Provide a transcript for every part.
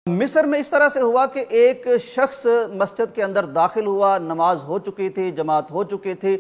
मिस्र में इस तरह से हुआ कि एक शख्स मस्जिद के अंदर दाखिल हुआ, नमाज हो चुकी थी, जमात हो चुकी थी।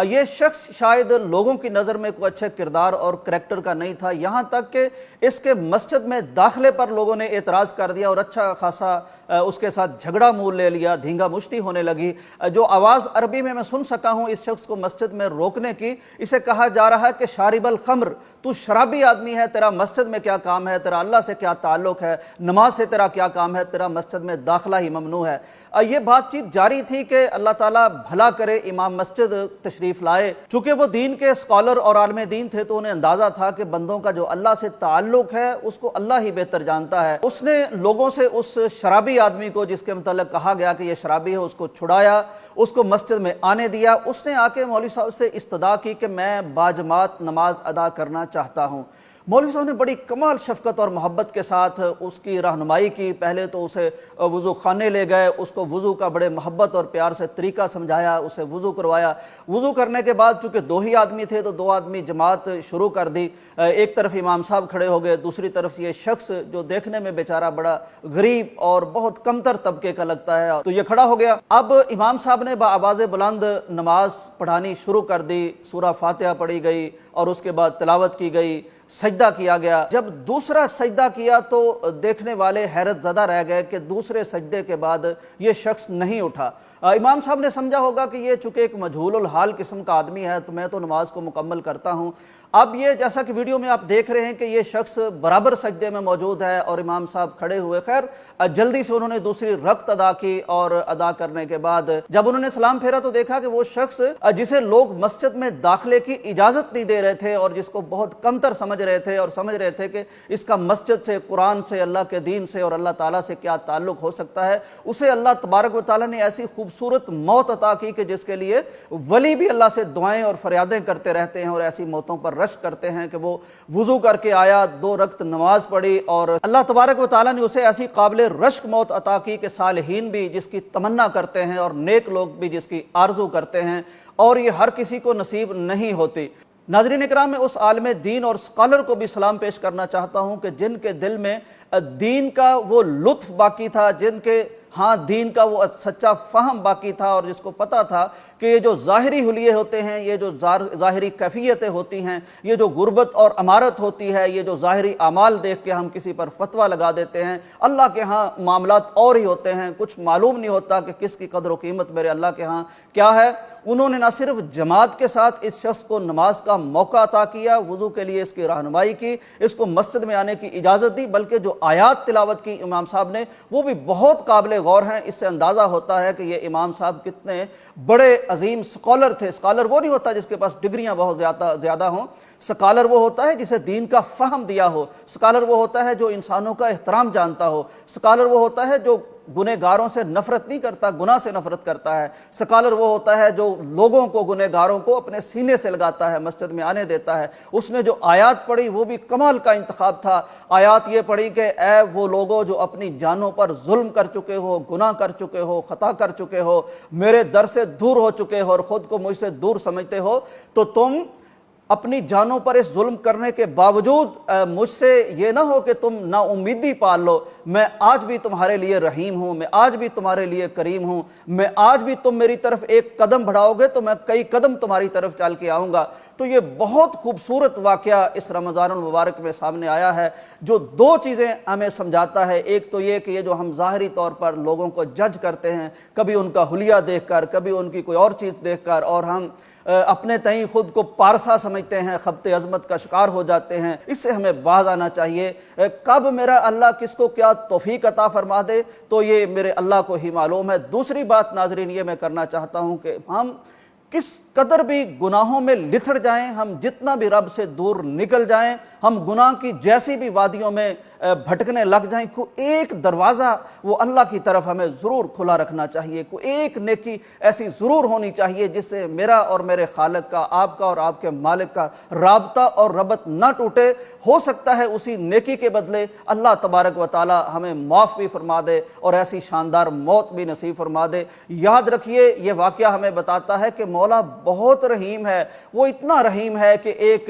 ये शख्स शायद लोगों की नज़र में कोई अच्छे किरदार और करैक्टर का नहीं था, यहाँ तक कि इसके मस्जिद में दाखिले पर लोगों ने एतराज़ कर दिया और अच्छा खासा उसके साथ झगड़ा मूल ले लिया, धींगा मुश्ती होने लगी। जो आवाज़ अरबी में मैं सुन सका हूँ इस शख्स को मस्जिद में रोकने की, इसे कहा जा रहा है कि शारिबल खम्र, तू शराबी आदमी है, तेरा मस्जिद में क्या काम है, तेरा अल्लाह से क्या ताल्लुक़ है, नमाज से तेरा क्या काम है, तेरा मस्जिद में दाखिला ही ममनू है। ये बातचीत जारी थी कि अल्लाह ताला भला करे इमाम मस्जिद तशरीफ़ लाए। चूँकि वो दीन के स्कॉलर और आलम दीन थे तो उन्हें अंदाज़ा था कि बंदों का जो अल्लाह से ताल्लुक़ है उसको अल्लाह ही बेहतर जानता है। उसने लोगों से उस शराबी आदमी को, जिसके मतलब कहा गया कि ये शराबी है, उसको छुड़ाया, उसको मस्जिद में आने दिया। उसने आके मौलवी साहब से इस्तदा की कि मैं बाजमात नमाज अदा करना चाहता हूँ। मौलवी साहब ने बड़ी कमाल शफ़क़त और मोहब्बत के साथ उसकी रहनुमाई की। पहले तो उसे वज़ू खाने ले गए, उसको वज़ू का बड़े मोहब्बत और प्यार से तरीका समझाया, उसे वज़ू करवाया। वज़ू करने के बाद चूँकि दो ही आदमी थे तो दो आदमी जमात शुरू कर दी। एक तरफ इमाम साहब खड़े हो गए, दूसरी तरफ से ये शख्स जो देखने में बेचारा बड़ा गरीब और बहुत कमतर तबके का लगता है तो ये खड़ा हो गया। अब इमाम साहब ने बाआवाज़ बुलंद नमाज पढ़ानी शुरू कर दी। सूरा फातिहा पढ़ी गई और उसके बाद तिलावत की गई, सजदा किया गया। जब दूसरा सजदा किया तो देखने वाले हैरत ज़दा रह गए कि दूसरे सजदे के बाद ये शख्स नहीं उठा। इमाम साहब ने समझा होगा कि ये चूँकि एक मजहूलुल हाल किस्म का आदमी है तो मैं तो नमाज को मुकम्मल करता हूँ। अब ये जैसा कि वीडियो में आप देख रहे हैं कि ये शख्स बराबर सजदे में मौजूद है और इमाम साहब खड़े हुए। खैर जल्दी से उन्होंने दूसरी रकत अदा की और अदा करने के बाद जब उन्होंने सलाम फेरा तो देखा कि वो शख्स जिसे लोग मस्जिद में दाखिले की इजाज़त नहीं दे रहे थे और जिसको बहुत कमतर समझ रहे थे और समझ रहे थे कि इसका मस्जिद से, कुरान से, अल्लाह के दीन से और अल्लाह ताला से क्या ताल्लुक़ हो सकता है, उसे अल्लाह तबारक व तआला ने ऐसी खूबसूरत मौत अता की कि जिसके लिए वली भी अल्लाह से दुआएं और फरियादें करते रहते हैं और ऐसी मौतों पर रश करते हैं कि वो वुज़ू करके आया, 2 रकत नमाज पढ़ी और अल्लाह तबारक व तआला ने उसे ऐसी काबिल रश्क मौत अता की कि सालिहीन भी जिसकी तमन्ना करते हैं और नेक लोग भी जिसकी आरजू करते हैं और ये हर किसी को नसीब नहीं होती। नाज़रीन इकराम, मैं उस आलिम दीन और स्कॉलर को भी सलाम पेश करना चाहता हूँ कि जिनके दिल में दीन का वो लुत्फ़ बाकी था, जिनके दीन का वो सच्चा फ़हम बाकी था और जिसको पता था कि ये जो ज़ाहिरी हुलिये होते हैं, ये जो ज़ाहिरी कैफियतें होती हैं, ये जो गुर्बत और अमारत होती है, ये जो ज़ाहिरी अमाल देख के हम किसी पर फतवा लगा देते हैं, अल्लाह के यहाँ मामलात और ही होते हैं। कुछ मालूम नहीं होता कि किसकी कदर व कीमत मेरे अल्लाह के यहाँ क्या है। उन्होंने न सिर्फ जमात के साथ इस शख्स को नमाज का मौका अता किया, वज़ू के लिए इसकी रहनुमाई की, इसको मस्जिद में आने की इजाज़त दी, बल्कि जो आयात तिलावत की इमाम साहब ने वो भी बहुत काबिल गौर हैं। इससे अंदाज़ा होता है कि ये इमाम साहब कितने बड़े अजीम स्कॉलर थे। स्कॉलर वो नहीं होता जिसके पास डिग्रियां बहुत ज़्यादा हों, स्कॉलर वो होता है जिसे दीन का फ़हम दिया हो, स्कॉलर वो होता है जो इंसानों का एहतराम जानता हो, स्कॉलर वो होता है जो गुनहगारों से नफरत नहीं करता, गुनाह से नफरत करता है, स्कॉलर वो होता है जो लोगों को, गुनहगारों को अपने सीने से लगाता है, मस्जिद में आने देता है। उसने जो आयत पढ़ी वो भी कमाल का इंतखाब था। आयत ये पढ़ी कि ऐ वो लोगों जो अपनी जानों पर जुल्म कर चुके हो, गुनाह कर चुके हो, खता कर चुके हो, मेरे दर से दूर हो चुके हो और ख़ुद को मुझसे दूर समझते हो, तो तुम अपनी जानों पर इस जुल्म करने के बावजूद मुझसे ये ना हो कि तुम ना उम्मीदी पाल लो। मैं आज भी तुम्हारे लिए रहीम हूँ, मैं आज भी तुम्हारे लिए करीम हूँ, मैं आज भी तुम मेरी तरफ एक कदम बढ़ाओगे तो मैं कई कदम तुम्हारी तरफ चल के आऊँगा। तो ये बहुत खूबसूरत वाक़या इस रमज़ानुल मुबारक में सामने आया है जो 2 चीज़ें हमें समझाता है। एक तो ये कि ये जो हम ज़ाहिरी तौर पर लोगों को जज करते हैं, कभी उनका हुलिया देखकर, कभी उनकी कोई और चीज़ देखकर, और हम अपने तई खुद को पारसा समझते हैं, खबते अज़मत का शिकार हो जाते हैं। इससे हमें बाज आना चाहिए। कब मेरा अल्लाह किसको क्या तौफीक अता फरमा दे तो ये मेरे अल्लाह को ही मालूम है। दूसरी बात नाज़रीन ये मैं करना चाहता हूँ कि हम किस कदर भी गुनाहों में लिथड़ जाएं, हम जितना भी रब से दूर निकल जाएं, हम गुनाह की जैसी भी वादियों में भटकने लग जाएं, कोई एक दरवाज़ा वो अल्लाह की तरफ हमें ज़रूर खुला रखना चाहिए। कोई एक नेकी ऐसी ज़रूर होनी चाहिए जिससे मेरा और मेरे खालिक का, आपका और आपके मालिक का राबता और रबत न टूटे। हो सकता है उसी नेकी के बदले अल्लाह तबारक व तआला हमें माफ़ भी फरमा दे और ऐसी शानदार मौत भी नसीब फरमा दे। याद रखिए, ये वाक़या हमें बताता है कि مولا بہت رحیم ہے، وہ اتنا رحیم ہے کہ ایک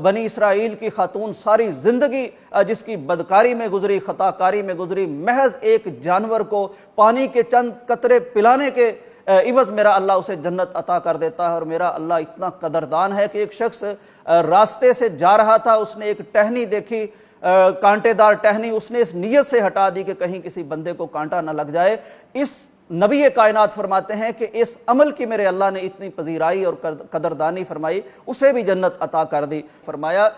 بنی اسرائیل کی خاتون ساری زندگی جس کی بدکاری میں گزری، خطا کاری میں گزری، محض ایک جانور کو پانی کے چند قطرے پلانے کے عوض میرا اللہ اسے جنت عطا کر دیتا ہے۔ اور میرا اللہ اتنا قدردان ہے کہ ایک شخص راستے سے جا رہا تھا، اس نے ایک ٹہنی دیکھی، کانٹے دار ٹہنی، اس نے اس نیت سے ہٹا دی کہ کہیں کسی بندے کو کانٹا نہ لگ جائے۔ اس نبی کائنات فرماتے ہیں کہ اس عمل کی میرے اللہ نے اتنی پذیرائی اور قدردانی فرمائی، اسے بھی جنت عطا کر دی۔ فرمایا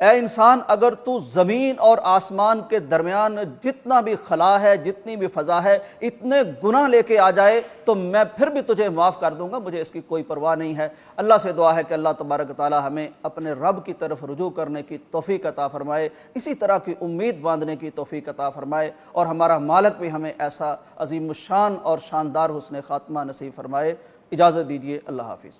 اے انسان، اگر تو زمین اور آسمان کے درمیان جتنا بھی خلا ہے، جتنی بھی فضا ہے، اتنے گناہ لے کے آ جائے تو میں پھر بھی تجھے معاف کر دوں گا، مجھے اس کی کوئی پرواہ نہیں ہے۔ اللہ سے دعا ہے کہ اللہ تبارک تعالی ہمیں اپنے رب کی طرف رجوع کرنے کی توفیق عطا فرمائے، اسی طرح کی امید باندھنے کی توفیق عطا فرمائے، اور ہمارا مالک بھی ہمیں ایسا عظیم الشان اور شاندار حسن خاتمہ نصیب فرمائے۔ اجازت دیجیے، اللہ حافظ۔